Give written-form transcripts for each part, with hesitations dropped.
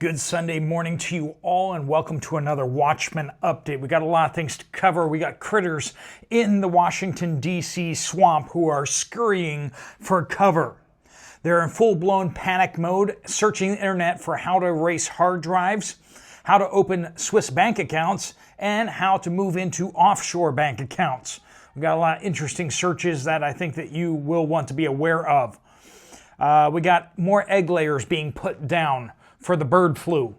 Good Sunday morning to you all, and welcome to another Watchmen update. We got a lot of things to cover. We got critters in the Washington, D.C. swamp who are scurrying for cover. They're in full-blown panic mode, searching the internet for how to erase hard drives, how to open Swiss bank accounts, and how to move into offshore bank accounts. We've got a lot of interesting searches that I think that you will want to be aware of. We got more egg layers being put down for the bird flu.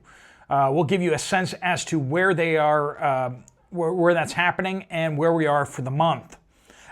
We'll give you a sense as to where they are, where that's happening and where we are for the month.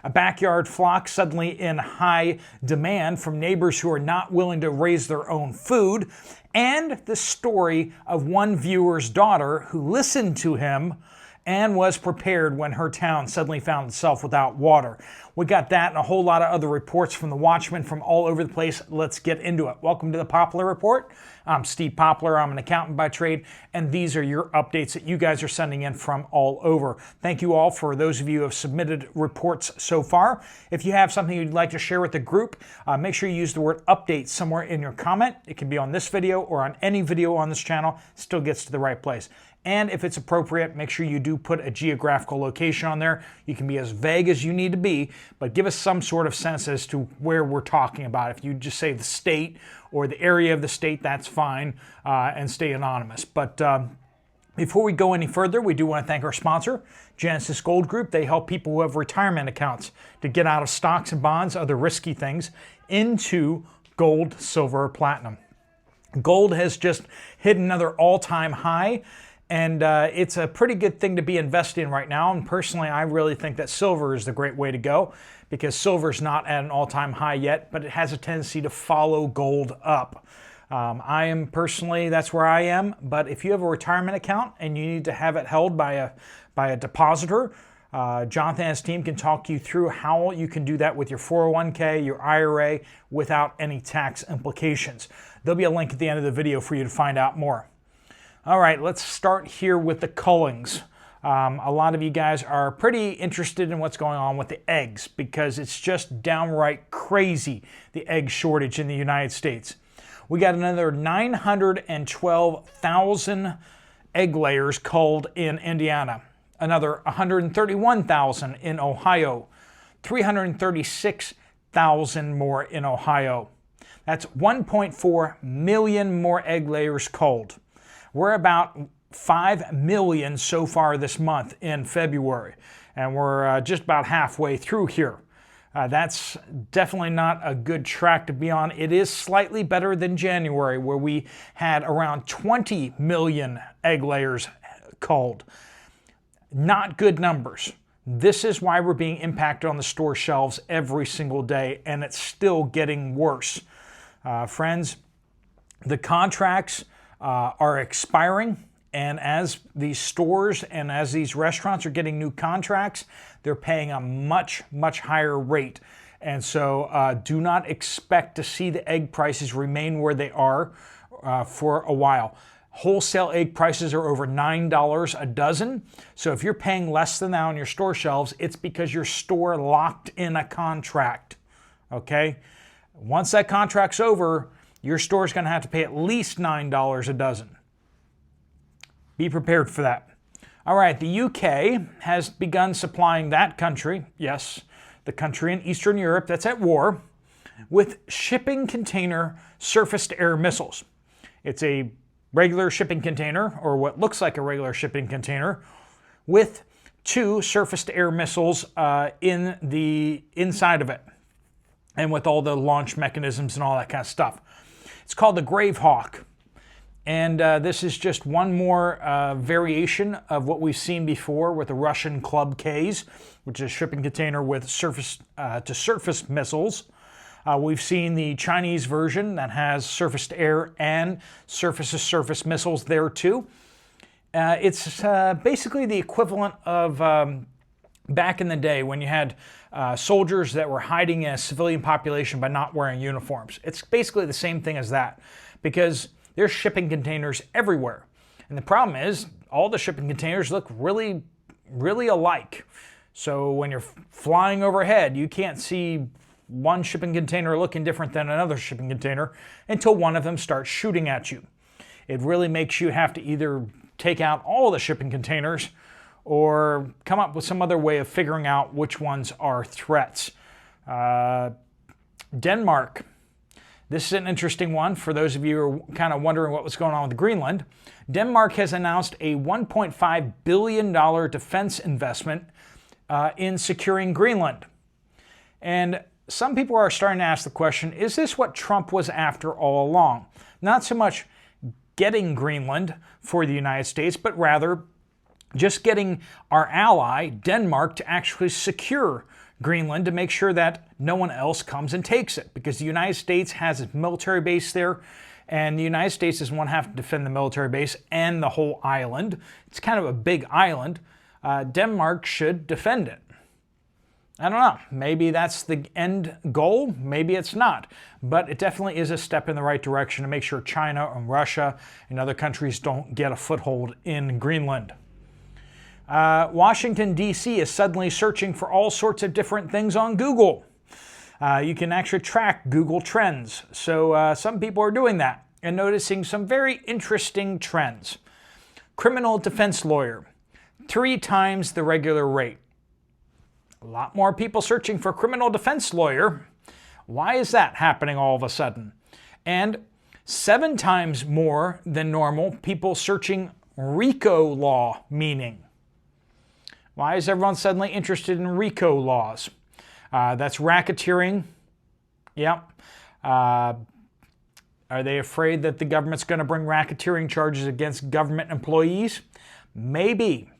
A backyard flock suddenly in high demand from neighbors who are not willing to raise their own food, and the story of one viewer's daughter who listened to him and was prepared when her town suddenly found itself without water. We got that and a whole lot of other reports from the Watchmen from all over the place. Let's get into it. Welcome to the Poplar Report. I'm Steve Poplar. I'm an accountant by trade, and these are your updates that you guys are sending in from all over. Thank you all for those of you who have submitted reports so far. If you have something you'd like to share with the group, make sure you use the word update somewhere in your comment. It can be on this video or on any video on this channel. Still gets to the right place. And if it's appropriate, make sure you do put a geographical location on there. You can be as vague as you need to be, but give us some sort of sense as to where we're talking about. If you just say the state or the area of the state, that's fine, and stay anonymous. But before we go any further, we do want to thank our sponsor, Genesis Gold Group. They help people who have retirement accounts to get out of stocks and bonds, other risky things, into gold, silver, or platinum. Gold has just hit another all-time high. And it's a pretty good thing to be invested in right now. And personally, I really think that silver is the great way to go because silver is not at an all-time high yet, but it has a tendency to follow gold up. I am personally, that's where I am. But if you have a retirement account and you need to have it held by a depositor, Jonathan and his team can talk you through how you can do that with your 401k, your IRA, without any tax implications. There'll be a link at the end of the video for you to find out more. All right, let's start here with the cullings. A lot of you guys are pretty interested in what's going on with the eggs because it's just downright crazy, the egg shortage in the United States. We got another 912,000 egg layers culled in Indiana, another 131,000 in Ohio, 336,000 more in Ohio. That's 1.4 million more egg layers culled. We're about 5 million so far this month in February, and we're just about halfway through here. That's definitely not a good track to be on. It is slightly better than January, where we had around 20 million egg layers culled. Not good numbers. This is why we're being impacted on the store shelves every single day, and it's still getting worse. Friends, the contracts are expiring, and as these stores and as these restaurants are getting new contracts, they're paying a much, much higher rate. And so do not expect to see the egg prices remain where they are for a while. Wholesale egg prices are over $9 a dozen. So if you're paying less than that on your store shelves, it's because your store locked in a contract. Okay? Once that contract's over, your store's going to have to pay at least $9 a dozen. Be prepared for that. All right, the UK has begun supplying that country, yes, the country in Eastern Europe that's at war, with shipping container surface-to-air missiles. It's a regular shipping container, or what looks like a regular shipping container, with 2 surface-to-air missiles in the inside of it, and with all the launch mechanisms and all that kind of stuff. It's called the Gravehawk, and this is just one more variation of what we've seen before with the Russian Club Ks, which is a shipping container with surface-to-surface missiles. We've seen the Chinese version that has surface-to-air and surface-to-surface missiles there too. It's basically the equivalent of back in the day when you had soldiers that were hiding in a civilian population by not wearing uniforms. It's basically the same thing as that because there's shipping containers everywhere. And the problem is all the shipping containers look really, really alike. So when you're flying overhead, you can't see one shipping container looking different than another shipping container until one of them starts shooting at you. it really makes you have to either take out all the shipping containers or come up with some other way of figuring out which ones are threats. Denmark. This is an interesting one for those of you who are kind of wondering what was going on with Greenland. Denmark has announced a $1.5 billion defense investment in securing Greenland. And some people are starting to ask the question, is this what Trump was after all along? Not so much getting Greenland for the United States, but rather just getting our ally, Denmark, to actually secure Greenland to make sure that no one else comes and takes it, because the United States has a military base there, and the United States doesn't want to have to defend the military base and the whole island. It's kind of a big island. Denmark should defend it. I don't know. Maybe that's the end goal. Maybe it's not. But it definitely is a step in the right direction to make sure China and Russia and other countries don't get a foothold in Greenland. Washington, D.C. is suddenly searching for all sorts of different things on Google. You can actually track Google Trends. So some people are doing that and noticing some very interesting trends. Criminal defense lawyer, 3 times the regular rate. A lot more people searching for criminal defense lawyer. Why is that happening all of a sudden? And 7 times more than normal people searching RICO law meaning. Why is everyone suddenly interested in RICO laws? That's racketeering. Yep. Are they afraid that the government's going to bring racketeering charges against government employees? Maybe.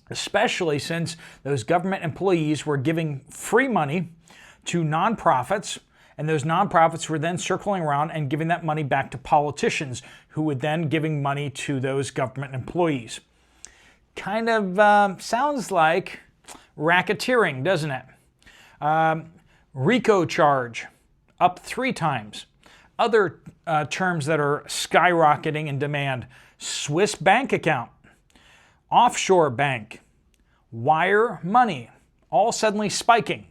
Especially since those government employees were giving free money to nonprofits, and those nonprofits were then circling around and giving that money back to politicians, who would then giving money to those government employees. Kind of sounds like racketeering, doesn't it? RICO charge, up 3 times. Other terms that are skyrocketing in demand: Swiss bank account, offshore bank, wire money, all suddenly spiking,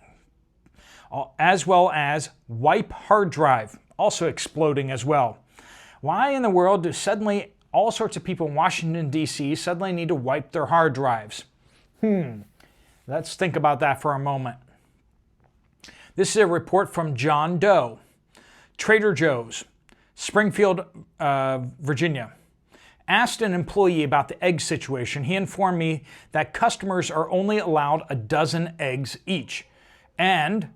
as well as wipe hard drive, also exploding as well. Why in the world do suddenly all sorts of people in Washington, D.C. suddenly need to wipe their hard drives? Let's think about that for a moment. This is a report from John Doe, Trader Joe's, Springfield, Virginia. Asked an employee about the egg situation, he informed me that customers are only allowed a dozen eggs each, and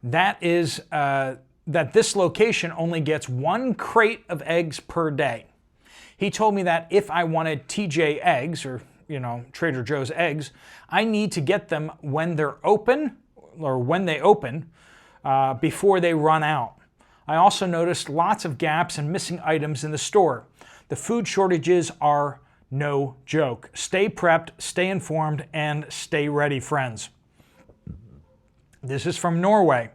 that this location only gets 1 crate of eggs per day. He told me that if I wanted TJ eggs, or Trader Joe's eggs, I need to get them when they're open, or when they open, before they run out. I also noticed lots of gaps and missing items in the store. The food shortages are no joke. Stay prepped, stay informed, and stay ready, friends. This is from Norway.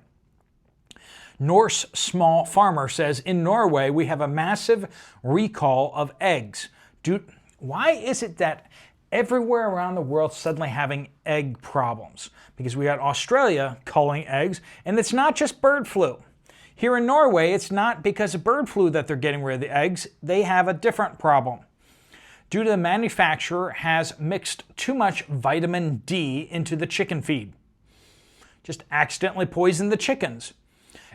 Norse Small Farmer says, in Norway, we have a massive recall of eggs. Why is it that everywhere around the world suddenly having egg problems? Because we got Australia culling eggs, and it's not just bird flu. Here in Norway, it's not because of bird flu that they're getting rid of the eggs. They have a different problem. Due to the manufacturer has mixed too much vitamin D into the chicken feed. Just accidentally poisoned the chickens.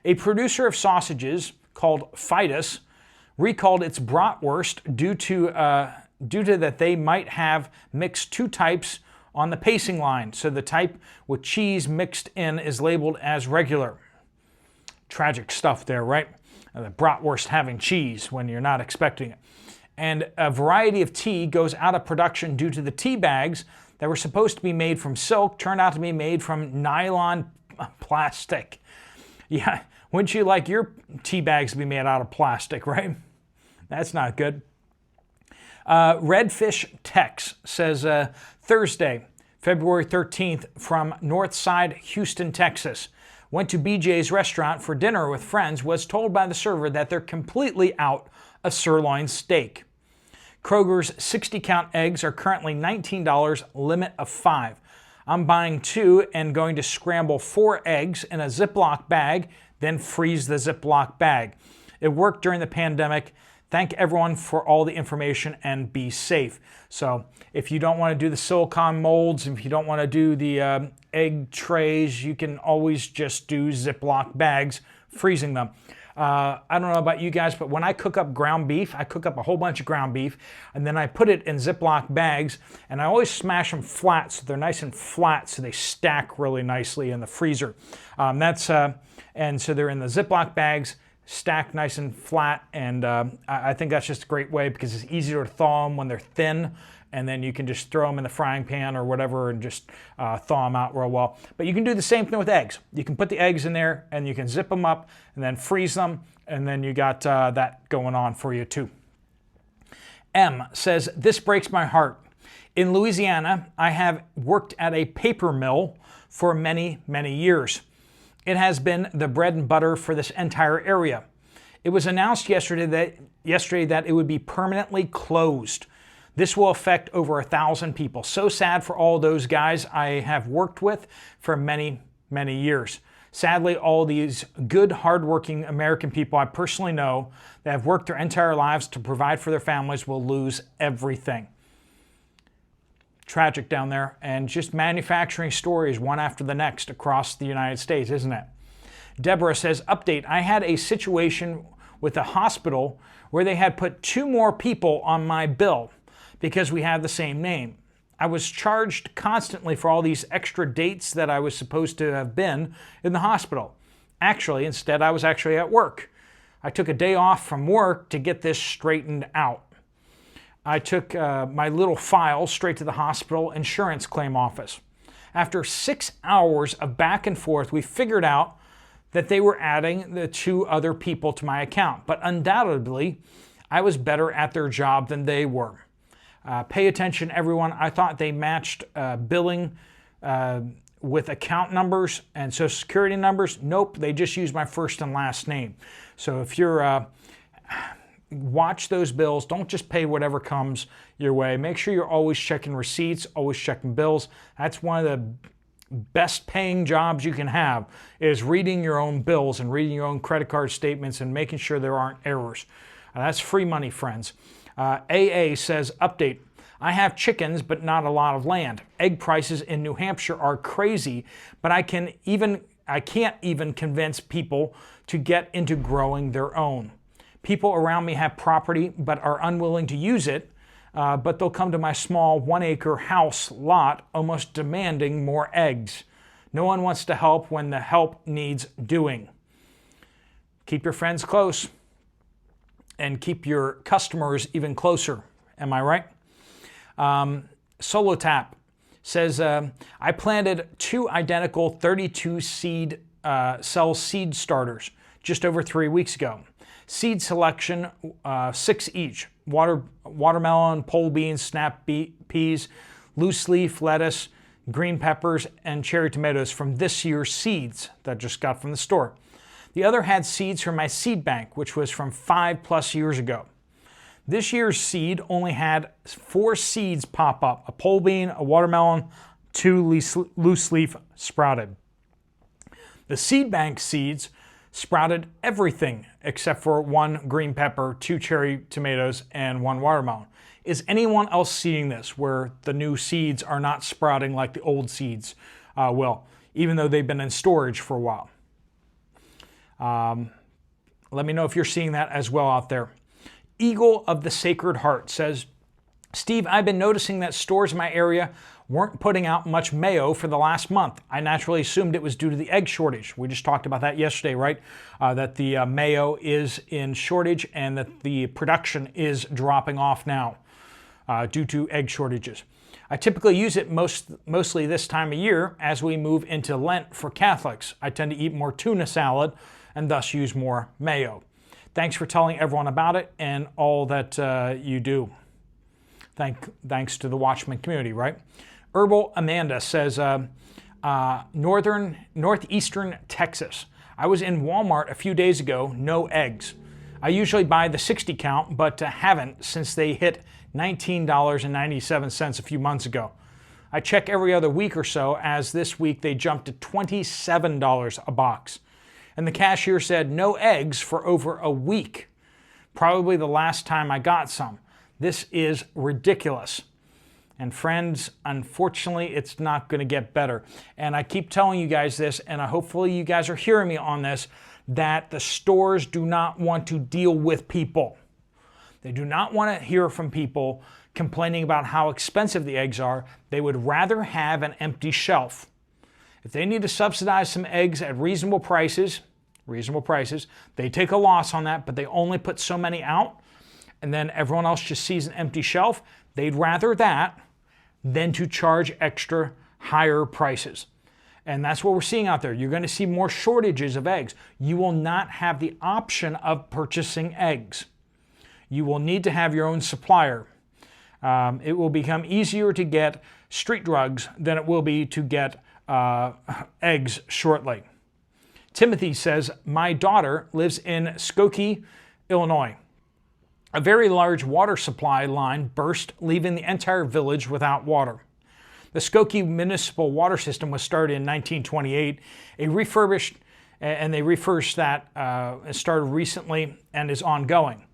A producer of sausages called Fidus recalled its bratwurst due to that they might have mixed 2 types on the pacing line. So the type with cheese mixed in is labeled as regular. Tragic stuff there, right? The bratwurst having cheese when you're not expecting it. And a variety of tea goes out of production due to the tea bags that were supposed to be made from silk turned out to be made from nylon plastic. Yeah, wouldn't you like your tea bags to be made out of plastic, right? That's not good. Redfish Tex says Thursday, February 13th, from Northside, Houston, Texas. Went to BJ's restaurant for dinner with friends, was told by the server that they're completely out of sirloin steak. Kroger's 60-count eggs are currently $19, limit of 5. I'm buying 2 and going to scramble 4 eggs in a Ziploc bag, then freeze the Ziploc bag. It worked during the pandemic. Thank everyone for all the information and be safe. So if you don't want to do the silicone molds, if you don't want to do the egg trays, you can always just do Ziploc bags, freezing them. I don't know about you guys, but when I cook up ground beef, I cook up a whole bunch of ground beef, and then I put it in Ziploc bags, and I always smash them flat so they're nice and flat so they stack really nicely in the freezer. And so they're in the Ziploc bags, stacked nice and flat, and I think that's just a great way because it's easier to thaw them when they're thin, and then you can just throw them in the frying pan or whatever and just thaw them out real well. But you can do the same thing with eggs. You can put the eggs in there and you can zip them up and then freeze them, and then you got that going on for you too. M says, this breaks my heart. In Louisiana, I have worked at a paper mill for many, many years. It has been the bread and butter for this entire area. It was announced yesterday that it would be permanently closed. This will affect over 1,000 people. So sad for all those guys I have worked with for many, many years. Sadly, all these good, hardworking American people I personally know that have worked their entire lives to provide for their families will lose everything. Tragic down there, and just manufacturing stories one after the next across the United States, isn't it? Deborah says, update, I had a situation with a hospital where they had put 2 more people on my bill because we had the same name. I was charged constantly for all these extra dates that I was supposed to have been in the hospital. Actually, instead, I was actually at work. I took a day off from work to get this straightened out. I took my little file straight to the hospital insurance claim office. After 6 hours of back and forth, we figured out that they were adding the 2 other people to my account. But undoubtedly, I was better at their job than they were. Pay attention, everyone. I thought they matched billing with account numbers and social security numbers. Nope, they just used my first and last name. So if you're watch those bills. Don't just pay whatever comes your way. Make sure you're always checking receipts, always checking bills. That's one of the best paying jobs you can have, is reading your own bills and reading your own credit card statements and making sure there aren't errors. That's free money, friends. AA says, update, I have chickens but not a lot of land. Egg prices in New Hampshire are crazy, but I can't even convince people to get into growing their own. People around me have property but are unwilling to use it, but they'll come to my small 1-acre house lot almost demanding more eggs. No one wants to help when the help needs doing. Keep your friends close and keep your customers even closer. Am I right? Solo Tap says, I planted 2 identical 32 cell seed starters just over 3 weeks ago. Seed selection, 6 each. Watermelon, pole beans, snap peas, loose leaf lettuce, green peppers, and cherry tomatoes from this year's seeds that I just got from the store. The other had seeds from my seed bank, which was from 5+ years ago. This year's seed only had 4 seeds pop up: a pole bean, a watermelon, 2 loose leaf sprouted. The seed bank seeds sprouted everything except for 1 green pepper, 2 cherry tomatoes, and 1 watermelon. Is anyone else seeing this, where the new seeds are not sprouting like the old seeds will, even though they've been in storage for a while? Let me know if you're seeing that as well out there. Eagle of the Sacred Heart says, Steve, I've been noticing that stores in my area weren't putting out much mayo for the last month. I naturally assumed it was due to the egg shortage. We just talked about that yesterday, right? That the mayo is in shortage and that the production is dropping off now due to egg shortages. I typically use it mostly this time of year as we move into Lent for Catholics. I tend to eat more tuna salad and thus use more mayo. Thanks for telling everyone about it and all that you do. Thanks to the Watchmen community, right? Herbal Amanda says, northeastern Texas. I was in Walmart a few days ago, no eggs. I usually buy the 60 count, but haven't since they hit $19.97 a few months ago. I check every other week or so, as this week they jumped to $27 a box. And the cashier said no eggs for over a week. probably the last time I got some. This is ridiculous. And friends, unfortunately, it's not going to get better. And I keep telling you guys this, and hopefully you guys are hearing me on this, that the stores do not want to deal with people. They do not want to hear from people complaining about how expensive the eggs are. They would rather have an empty shelf. If they need to subsidize some eggs at reasonable prices, they take a loss on that, but they only put so many out, and then everyone else just sees an empty shelf. They'd rather that than to charge extra higher prices. And that's what we're seeing out there. You're going to see more shortages of eggs. You will not have the option of purchasing eggs. You will need to have your own supplier. It will become easier to get street drugs than it will be to get eggs shortly. Timothy says, my daughter lives in Skokie, Illinois. A very large water supply line burst, leaving the entire village without water. The Skokie municipal water system was started in 1928. They refurbished that started recently and is ongoing.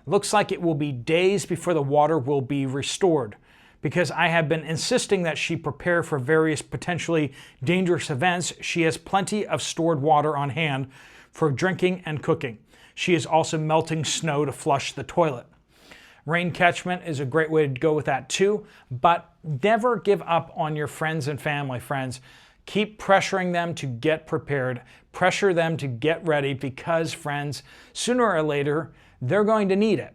Looks like it will be days before the water will be restored, because I have been insisting that she prepare for various potentially dangerous events. She has plenty of stored water on hand for drinking and cooking. She is also melting snow to flush the toilet. Rain catchment is a great way to go with that too, but never give up on your friends and family, friends. Keep pressuring them to get prepared. Pressure them to get ready, because, friends, sooner or later, they're going to need it.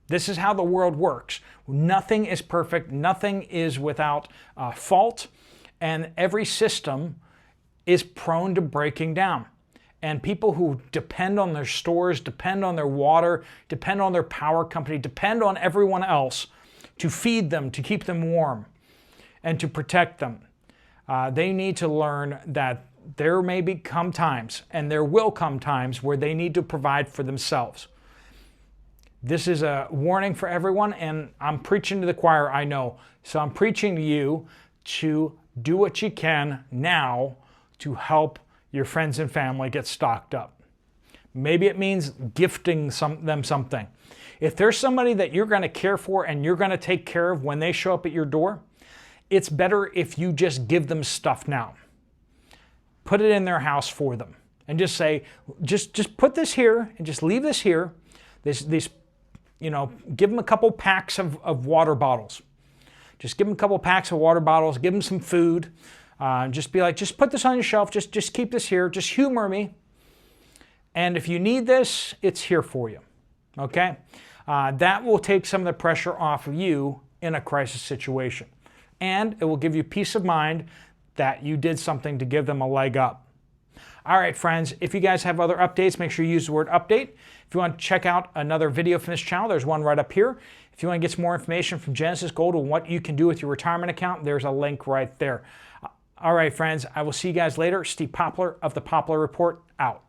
This is how the world works. Nothing is perfect. Nothing is without fault. And every system is prone to breaking down. And people who depend on their stores, depend on their water, depend on their power company, depend on everyone else to feed them, to keep them warm, and to protect them. They need to learn that there may come times, and there will come times, where they need to provide for themselves. This is a warning for everyone, and I'm preaching to the choir, I know. So I'm preaching to you to do what you can now to help your friends and family get stocked up. Maybe it means gifting them something. If there's somebody that you're going to care for and you're going to take care of when they show up at your door, it's better if you just give them stuff now. Put it in their house for them and just say, just put this here and just leave this here. Give them a couple packs of water bottles. Just give them a couple packs of water bottles, give them some food. Just be like, just put this on your shelf, just keep this here, just humor me. And if you need this, it's here for you, okay? That will take some of the pressure off of you in a crisis situation. And it will give you peace of mind that you did something to give them a leg up. All right, friends, if you guys have other updates, make sure you use the word update. If you want to check out another video from this channel, there's one right up here. If you want to get some more information from Genesis Gold on what you can do with your retirement account, there's a link right there. All right, friends, I will see you guys later. Steve Poplar of the Poplar Report, out.